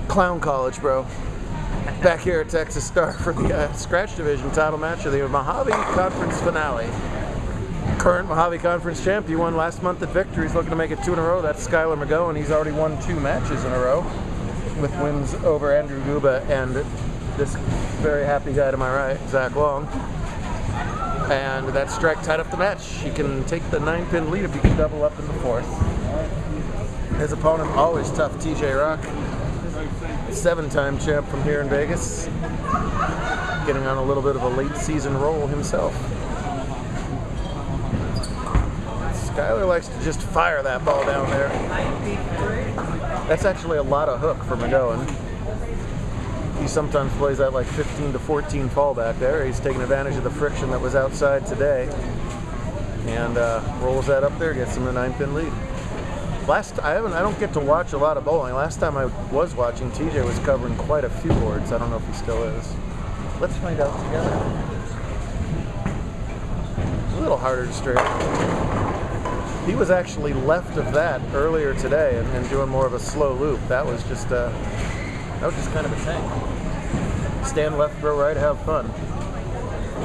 Clown College, bro. Back here at Texas Star for the Scratch Division title match of the Mojave Conference finale. Current Mojave Conference champ, he won last month at Victory. He's looking to make it 2 in a row. That's Skylar McGowan. He's already won 2 matches in a row with wins over Andrew Guba and this very happy guy to my right, Zach Long. And that strike tied up the match. He can take the 9-pin lead if he can double up in the 4th. His opponent, always tough, TJ Rock. 7-time champ from here in Vegas. Getting on a little bit of a late season roll himself. Skylar likes to just fire that ball down there. That's actually a lot of hook for McGowan. He sometimes plays that like 15 to 14 fallback there. He's taking advantage of the friction that was outside today. And rolls that up there, gets him the 9-pin lead. I don't get to watch a lot of bowling. Last time I was watching, TJ was covering quite a few boards. I don't know if he still is. Let's find out together. A little harder to straighten. He was actually left of that earlier today and doing more of a slow loop. That was just kind of a thing. Stand left, throw right, have fun.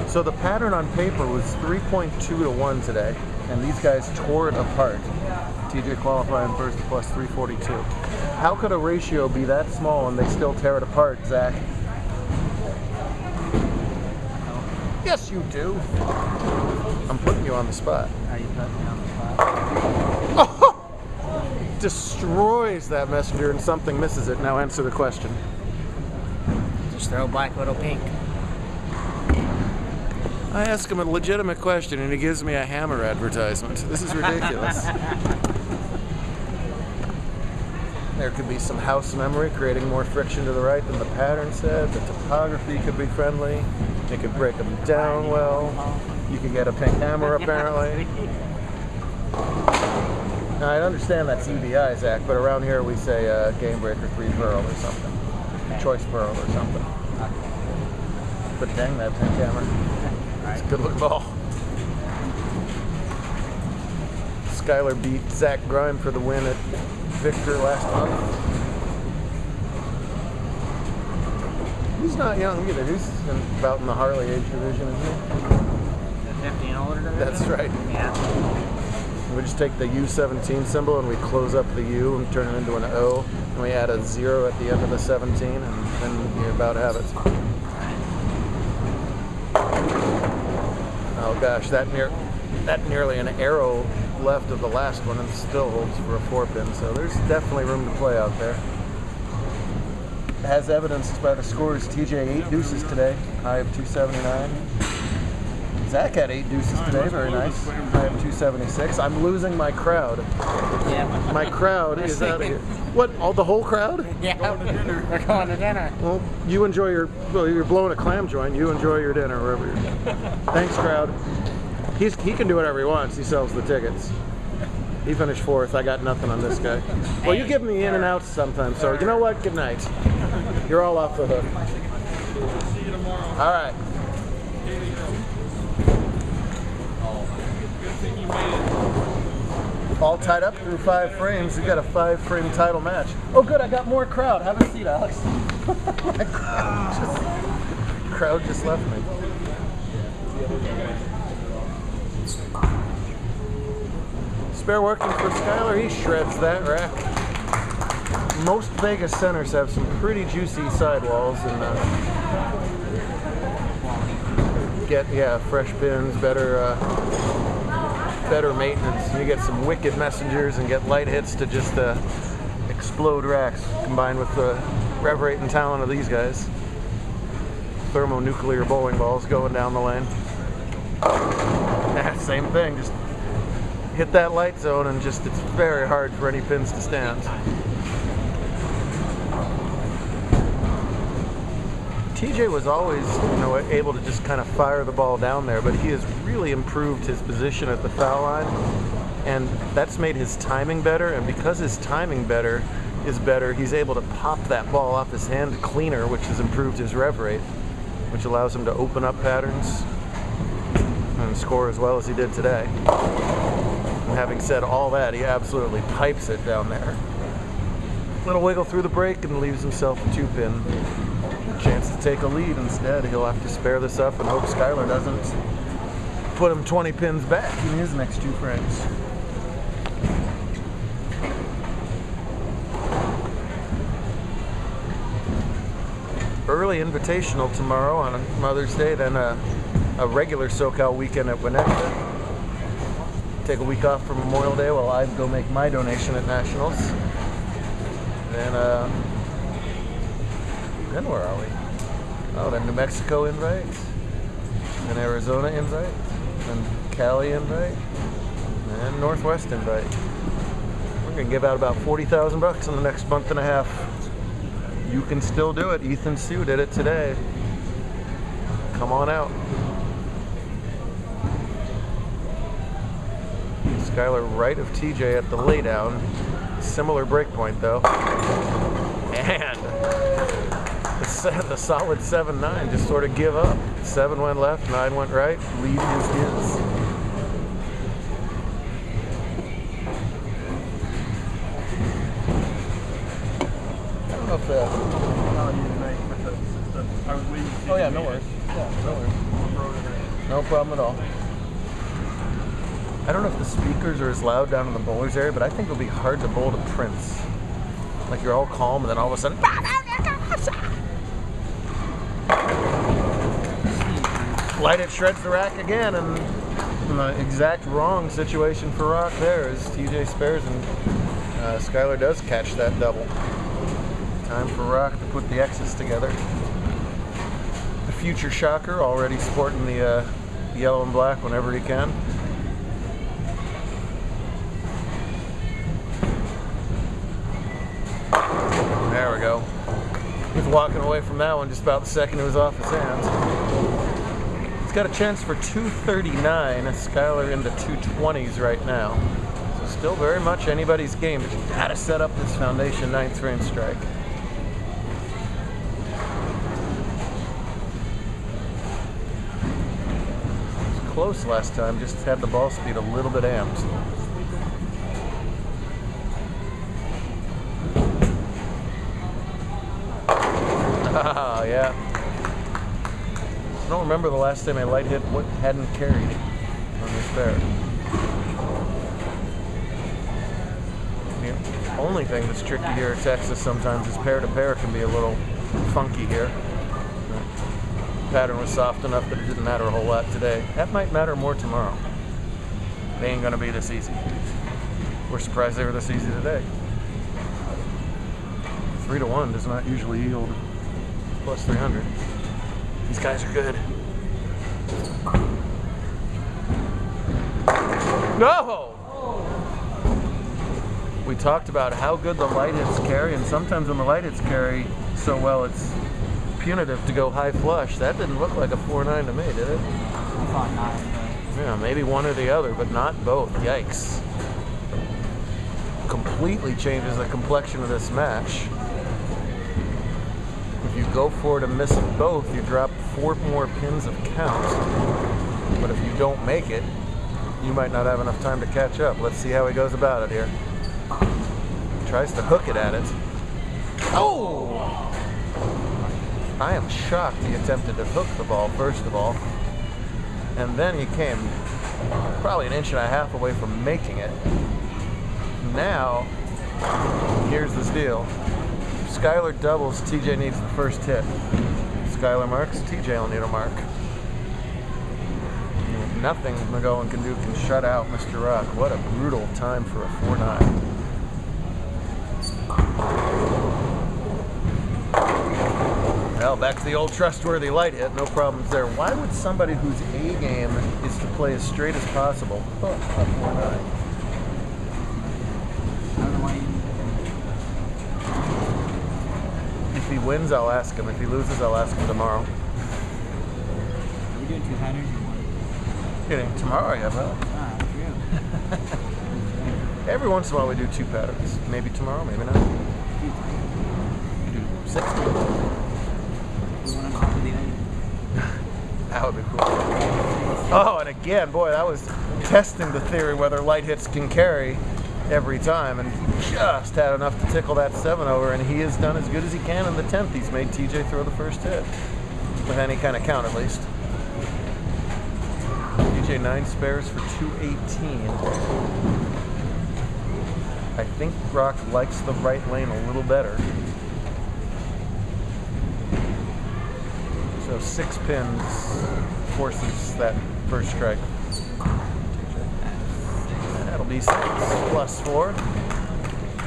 So the pattern on paper was 3.2 to 1 today, and these guys tore it apart. TJ qualifying first plus 342. How could a ratio be that small and they still tear it apart, Zach? Yes, you do. I'm putting you on the spot. Are you putting me on the spot? Oh! Destroys that messenger and something misses it. Now answer the question. Just throw black, little pink. I ask him a legitimate question and he gives me a hammer advertisement. This is ridiculous. There could be some house memory creating more friction to the right than the pattern said. The topography could be friendly. It could break them down well. You could get a pink hammer apparently. Now I understand that's EBI, Zach, but around here we say game breaker 3 pearl or something. Choice pearl or something. But dang that pink hammer. It's a good looking ball. Skylar beat Zach Grime for the win at Victor last month. He's not young either. He's about in the Harley age division, isn't he? The 15 older division? That's right. Yeah. We just take the U17 symbol and we close up the U and turn it into an O. And we add a 0 at the end of the 17 and then you about have it. Oh gosh, that nearly an arrow left of the last one and still holds for a 4-pin, so there's definitely room to play out there. As evidenced by the scores, TJ 8 deuces today, high of 279. Zach had 8 deuces today, very nice, high of 276. I'm losing my crowd. Yeah. My crowd is out of here. What, the whole crowd? Yeah, we're going to dinner. Well, you enjoy you're blowing a clam joint, you enjoy your dinner wherever you're. Thanks, crowd. He can do whatever he wants. He sells the tickets. He finished 4th. I got nothing on this guy. Well, you give me in and outs sometimes, so you know what? Good night. You're all off the hook. All right. All tied up through 5 frames. We've got a 5-frame title match. Oh, good. I got more crowd. Have a seat, Alex. My crowd just left me. Spare working for Skylar, he shreds that rack. Most Vegas centers have some pretty juicy sidewalls and get fresh pins, better maintenance. You get some wicked messengers and get light hits to just explode racks, combined with the rev rate and talent of these guys. Thermonuclear bowling balls going down the lane. Same thing, just hit that light zone and it's very hard for any pins to stand. TJ was always, able to just kind of fire the ball down there, but he has really improved his position at the foul line, and that's made his timing better, and because his timing is better, he's able to pop that ball off his hand cleaner, which has improved his rev rate, which allows him to open up patterns and score as well as he did today. And having said all that, he absolutely pipes it down there. Little wiggle through the break and leaves himself a 2-pin. Chance to take a lead instead. He'll have to spare this up and hope Skylar doesn't put him 20 pins back in his next 2 frames. Early invitational tomorrow on Mother's Day, then a regular SoCal weekend at Winnetka. Take a week off for Memorial Day while I go make my donation at Nationals. Then where are we? Oh, then New Mexico invite, then Arizona invite, then Cali invite, and Northwest invite. We're gonna give out about 40,000 bucks in the next month and a half. You can still do it. Ethan Sue did it today. Come on out. Skylar right of TJ at the laydown. Similar breakpoint though. And the solid 7-9 just sort of give up. 7 went left, 9 went right. Lead is his. I don't know if oh yeah, no worries. Yeah, no worries. No problem at all. I don't know if the speakers are as loud down in the bowlers area, but I think it'll be hard to bowl to Prince. Like you're all calm and then all of a sudden Light It shreds the rack again, and the exact wrong situation for Rock there as TJ spares and Skylar does catch that double. Time for Rock to put the X's together. The future shocker already sporting the yellow and black whenever he can. There we go. He's walking away from that one just about the second it was off his hands. He's got a chance for 239. Skylar into 220s right now. So still very much anybody's game, but you gotta set up this foundation 9th frame strike. It was close last time, just had the ball speed a little bit amped. Ah, yeah. I don't remember the last time a light hit hadn't carried on this pair. The only thing that's tricky here at Texas sometimes is pair-to-pair can be a little funky here. The pattern was soft enough that it didn't matter a whole lot today. That might matter more tomorrow. They ain't gonna be this easy. We're surprised they were this easy today. 3-1 does not usually yield plus 300. These guys are good. No! We talked about how good the light hits carry, and sometimes when the light hits carry so well, it's punitive to go high flush. That didn't look like a 4-9 to me, did it? I thought not. Yeah, maybe one or the other, but not both. Yikes. Completely changes the complexion of this match. If you go for it and miss them both, you drop 4 more pins of count. But if you don't make it, you might not have enough time to catch up. Let's see how he goes about it here. Tries to hook it at it. Oh! I am shocked he attempted to hook the ball, first of all. And then he came probably 1.5 inches away from making it. Now, here's the deal. Skylar doubles, TJ needs the first hit. Skylar marks, TJ will need a mark. Nothing McGowan can do can shut out Mr. Rock. What a brutal time for a 4-9. Well, back to the old trustworthy light hit, no problems there. Why would somebody whose A game is to play as straight as possible hook a 4-9? If he wins, I'll ask him. If he loses, I'll ask him tomorrow. Are we doing 200s or one? Kidding. Tomorrow, yeah, well. Ah, true. Every once in a while we do 2 patterns. Maybe tomorrow, maybe not. We do 60. We want to copy the item. That would be cool. Oh, and again, boy, that was testing the theory whether light hits can carry. every time, and he just had enough to tickle that 7 over, and he has done as good as he can in the 10th. He's made TJ throw the first hit, with any kind of count at least. TJ 9 spares for 218. I think Brock likes the right lane a little better. So 6 pins forces that first strike. That'll be 6 plus 4.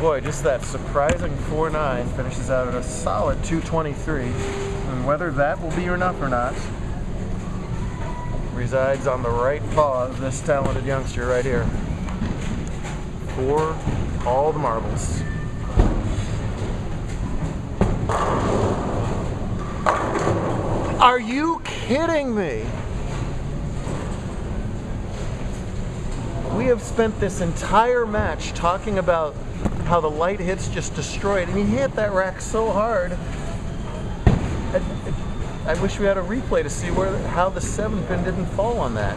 Boy, just that surprising 4-9 finishes out at a solid 223. And whether that will be enough or not resides on the right paw of this talented youngster right here. For all the marbles. Are you kidding me? We have spent this entire match talking about how the light hits just destroyed, and he hit that rack so hard. I wish we had a replay to see how the 7-pin didn't fall on that.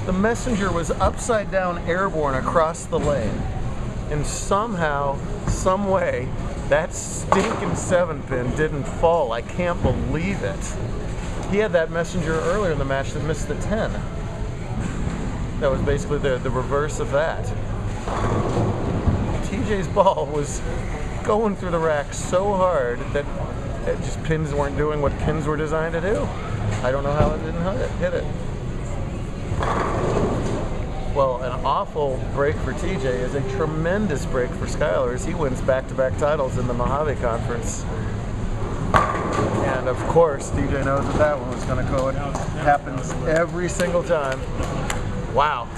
The messenger was upside down airborne across the lane, and somehow, some way, that stinking 7-pin didn't fall. I can't believe it. He had that messenger earlier in the match that missed the 10. That was basically the reverse of that. TJ's ball was going through the rack so hard that just pins weren't doing what pins were designed to do. I don't know how it didn't hit it. Well, an awful break for TJ is a tremendous break for Skylar as he wins back-to-back titles in the Mojave Conference. And of course, TJ knows that that one was going to go. It happens every single time. Wow.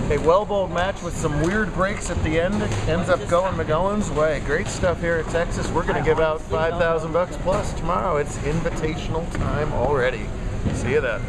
A well-bowled match with some weird breaks at the end. Ends up going McGowan's way. Great stuff here at Texas. We're going to give out $5,000 plus tomorrow. It's invitational time already. See you then.